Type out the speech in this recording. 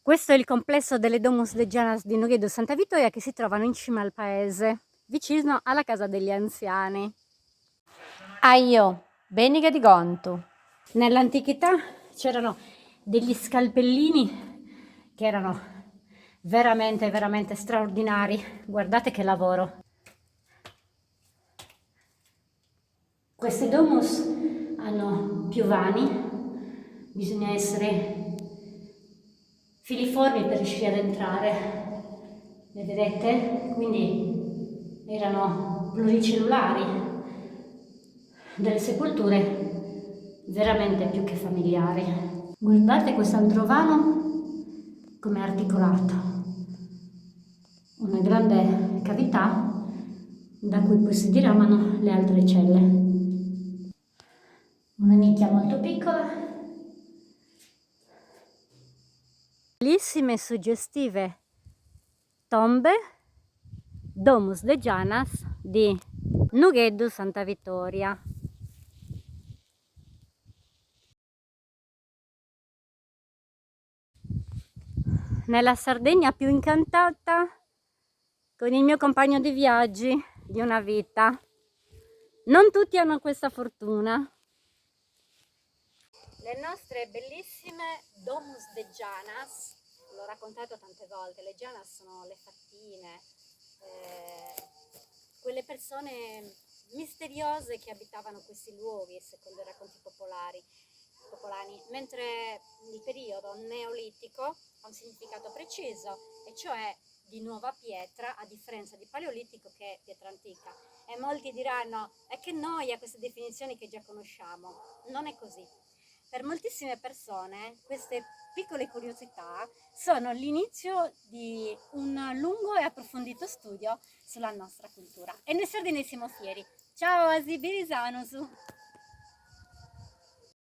Questo è il complesso delle Domus de Janas di Noghedo Santa Vittoria, che si trovano in cima al paese, vicino alla casa degli anziani. Aio, Beniga di Gontu. Nell'antichità c'erano degli scalpellini che erano veramente straordinari. Guardate che lavoro. Queste domus hanno più vani, bisogna essere filiformi per riuscire ad entrare. Le vedete? Quindi erano pluricellulari, delle sepolture veramente più che familiari. Guardate quest'altro vano come è articolato, una grande cavità da cui poi si diramano le altre celle. Una nicchia molto piccola. Bellissime e suggestive tombe Domus de Janas di Noghedo Santa Vittoria. Nella Sardegna più incantata, con il mio compagno di viaggi di una vita. Non tutti hanno questa fortuna. Le nostre bellissime Domus de Janas, l'ho raccontato tante volte, le Janas sono le fattine, quelle persone misteriose che abitavano questi luoghi, secondo i racconti popolani, mentre il periodo neolitico ha un significato preciso, e cioè di nuova pietra, a differenza di paleolitico che è pietra antica. E molti diranno, è che noia queste definizioni che già conosciamo. Non è così. Per moltissime persone queste piccole curiosità sono l'inizio di un lungo e approfondito studio sulla nostra cultura. E noi sardini siamo fieri. Ciao, Asi Birisanusu!